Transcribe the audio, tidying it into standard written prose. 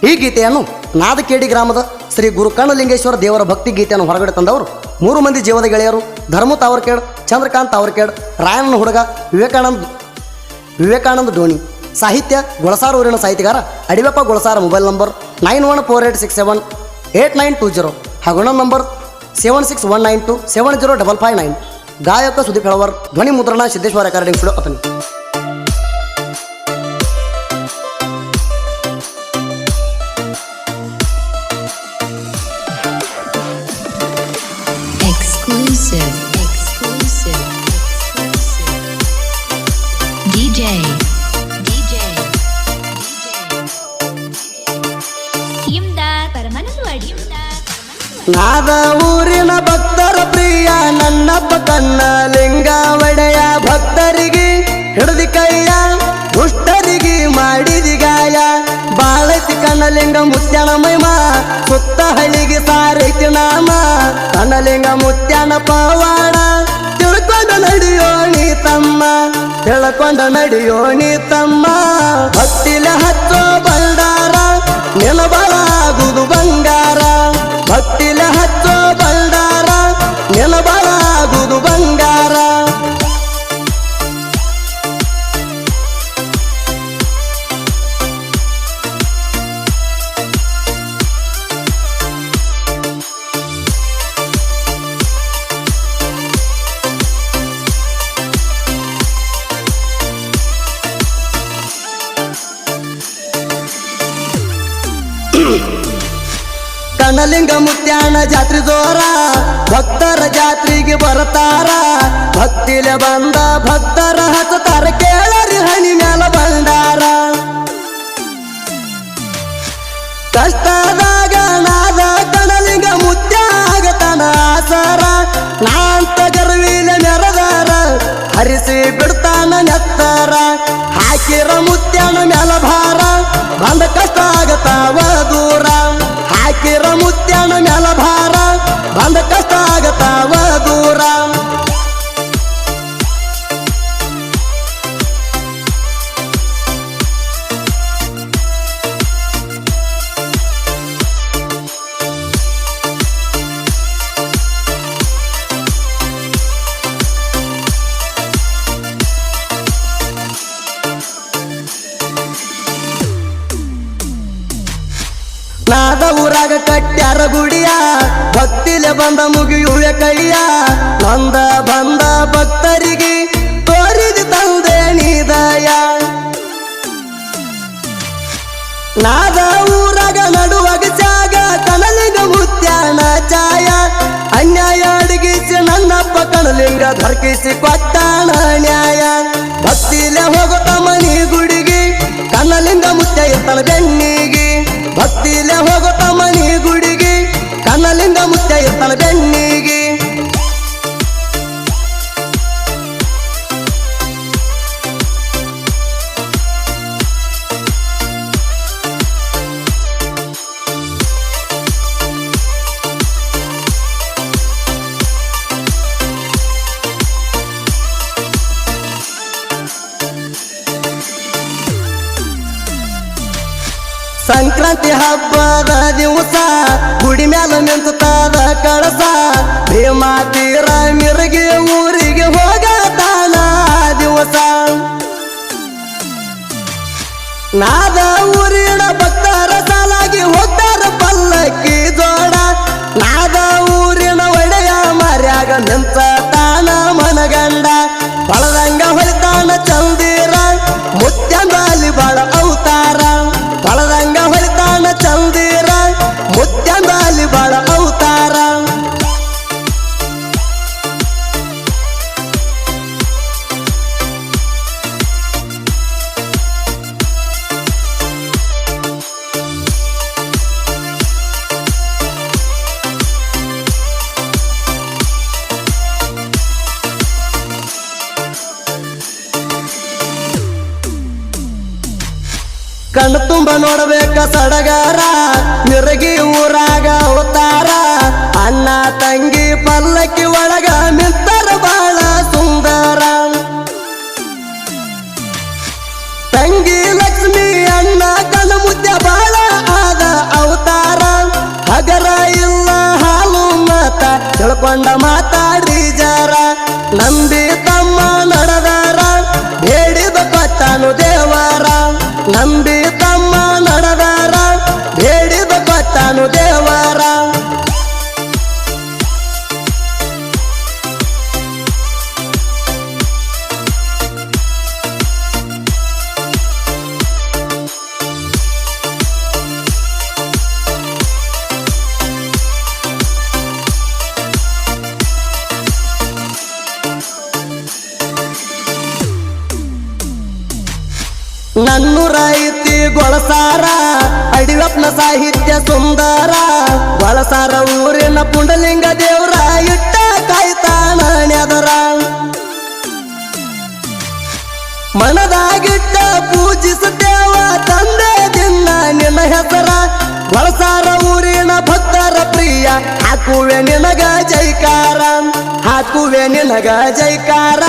ಈ ಗೀತೆಯನ್ನು ನಾದಕೇಡಿ ಗ್ರಾಮದ ಶ್ರೀ ಗುರು ಕಣ್ಣಲಿಂಗೇಶ್ವರ ದೇವರ ಭಕ್ತಿ ಗೀತೆಯನ್ನು ಹೊರಗಡೆ ತಂದವರು 3 ಮಂದಿ ಜೀವದ ಗೆಳೆಯರು ಧರ್ಮ ತಾವರ್ಕೇಡ್, ಚಂದ್ರಕಾಂತ್ ತಾವರ್ಕೇಡ್, ರಾಯಣ್ಣನ ಹುಡುಗ ವಿವೇಕಾನಂದ ಡೋಣಿ. ಸಾಹಿತ್ಯ ಗೊಳಸಾರ ಊರಿನ ಸಾಹಿತ್ಯಗಾರ ಅಡಿವೆಪ್ಪ ಗೊಳಸಾರ. ಮೊಬೈಲ್ ನಂಬರ್ 9148678920 ಹಾಗೂ ಇನ್ನೊಂದು ನಂಬರ್ 7619270559. ಗಾಯಕ ಸುದೀಪ್ ಹೆಳವರ್. ಧ್ವನಿ ಮುದ್ರಣ Siddeshwara recording studio Athani. Exclusive. DJ. Imdad Paramanalwadi. ನಾದ ಊರಿನ ಭಕ್ತರ ಪ್ರಿಯ ನನ್ನಪ್ಪ ಕಣ್ಣಲಿಂಗ ಒಡೆಯ. ಭಕ್ತರಿಗೆ ಹಿಡಿದಿ ಕೈಯ, ದುಷ್ಟರಿಗೆ ಮಾಡಿದಿ ಗಾಯ. ಬಾಳೈತಿ ಕಣ್ಣಲಿಂಗ ಮುತ್ಯನ ಮೈಮ, ಸುತ್ತ ಹಳ್ಳಿಗೆ ಸಾರೈತಿ ನಾಮ. ಕಣ್ಣಲಿಂಗ ಮುತ್ಯನ ಪವಾಡ ತಿಳ್ಕೊಂಡು ನಡೆಯೋಣಿ ತಮ್ಮ, ತಿಳ್ಕೊಂಡು ನಡೆಯೋಣಿ ತಮ್ಮ. ಭಕ್ತಿಲ ಹಚ್ಚೋ ಬಂಡಾರ ನೆಲಬಾಗುದು ಬಂಗಾರ. ಭಕ್ತಿಲ ಹಚ್ಚೋ ಬಂಡಾರ ನೆಲಬಾಗುದು ಬಂಗಾರ. ಕಣ್ಣಲಿಂಗ ಮುತ್ಯಾನ ಜಾತ್ರೆ ಜೋರ, ಭಕ್ತರ ಜಾತ್ರೆಗೆ ಬರ್ತಾರ. ಭಕ್ತಿಲೆ ಬಂದ ಭಕ್ತರ ಹಚ್ಚತಾರ, ಕೇಳರಿ ಹಣಿ ಮ್ಯಾಲ ಬಂಡಾರ. ಕಷ್ಟದಾಗ ನಾದ ಕಣ್ಣಲಿಂಗ ಮುತ್ಯಾಗತನ ಆಸರ. ನಾಂತ ಗರ್ವಿಲೆ ಮೆರದಾರ, ಹರಿಸಿ ಬಿಡ್ತಾನ ನೆತ್ತರ. ಹಾಕಿರ ಮುತ್ಯಾನ ಮ್ಯಾಲ ಭಾರ, ಬಂದ ಕಷ್ಟ ಆಗತಾವ ದೂರ. ಹಾಕಿರ ಮುತ್ಯಾನ ಮ್ಯಾಲ ಭಾರ, ಬಂದ ಕಷ್ಟ ಆಗತಾವ ದೂರ. ನಾದ ಊರಾಗ ಕಟ್ಟ್ಯಾರ ಗುಡಿಯ, ಭಕ್ತಿಲೆ ಬಂದ ಮುಗಿಯುವೆ ಕೈಯ. ನಂದ ಬಂದ ಭಕ್ತರಿಗೆ ತೋರಿದಿ ತಂದೆ ನೀದಯ. ನಾದ ಊರಾಗ ನಡುವಾಗ ಜಾಗ, ಕಣಲಿಂಗ ಮುತ್ಯಾನ ಛಾಯ. ಅನ್ಯಾಯ ಅಡಗಿಸಿ ನನ್ನಪ್ಪ ಕಣಲಿಂಗ ದೊರಕಿಸಿ ಕೊಟ್ಟಾಣ ನ್ಯಾಯ. ಭಕ್ತಿಲೆ ಹೋಗುತ್ತ ಮನಿ ಗುಡಿಗೆ, ಕಣಲಿಂಗ ಮುತ್ಯ ಇರ್ತಾನ ಬೆನ್ನಿಗೆ. ಭಕ್ತಿಲೆ ಹೋಗುತ್ತ ಮನಿ ಗುಡಿಗೆ, ಕಣ್ಣಲಿಂಗ ಮುತ್ಯ ಇರ್ತಾನ ಬೆನ್ನಿಗೆ. ಸಂಕ್ರಾಂತಿ ಹಬ್ಬದ ದಿವಸ ಗುಡಿ ಮ್ಯಾಲ ನಿಂತದ ಕಳಸ. ಭೀಮಾ ತೀರ ಮಿರಗಿ ಊರಿಗೆ ಹೋಗತಾನ ದಿವಸ. ನಾದ ಊರಿನ ಭಕ್ತರ ಸಾಲಾಗಿ ಹೋಗ್ತಾರ ಪಲ್ಲಕ್ಕಿ ಜೋಡ. ನಾದ ಊರಿನ ಒಡೆಯ ಮರ್ಯಾಗ ನಿಂತ ತಾನ ಮನಗಂಡ. ಬಳದಂಗ ಹೊಳಿತಾನ ಚಂದಿರ, ಮುತ್ಯಂದಾಲಿ ಬಾಳ ಅವತಾರ. ಬಳದಂಗ ಹೊಳಿತಾನ ಚಂದಿರ, ಮುತ್ಯಂದಾಲಿ ಬಾಳ ಅವತಾರ. ಕಣ್ಣು ತುಂಬ ನೋಡಬೇಕ ಸಡಗಾರ, ಮಿರಗಿ ಊರಾಗ ಅವತಾರ. ಅಣ್ಣ ತಂಗಿ ಪಲ್ಲಕ್ಕಿ ಒಳಗ ನಿಂತರ ಬಾಳ ಸುಂದರ. ತಂಗಿ ಲಕ್ಷ್ಮಿ ಅಣ್ಣ ಕಣ್ಣು ಮುದ್ದೆ ಬಾಳ ಆದ ನಂಬಿ ತಮ್ಮ ನಡೆದಾರ ಬೇಡಿದ ಕೊಟ್ಟನು ದೇವರ ನನ್ನೂರ ಐತಿ ಗೊಳಸಾರ ಅಡಿವಪ್ನ ಸಾಹಿತ್ಯ ಸುಂದರ ಗೊಳಸಾರ ಊರಿನ ಪುಂಡಲಿಂಗ ದೇವ್ರ ಇಟ್ಟ ಕಾಯ್ತಾನ ನೆದರ ಮನದಾಗಿಟ್ಟ ಪೂಜಿಸುತ್ತೇವ ತಂದೆ ದಿನ ನಿನ್ನ ಹೆಸರ ಗೊಳಸಾರ ಊರಿನ ಭಕ್ತರ ಪ್ರಿಯ ಹಾಕುವೆ ನಿನಗ ಜೈಕಾರ ಹಾಕುವೆ ನಿನಗ ಜೈಕಾರ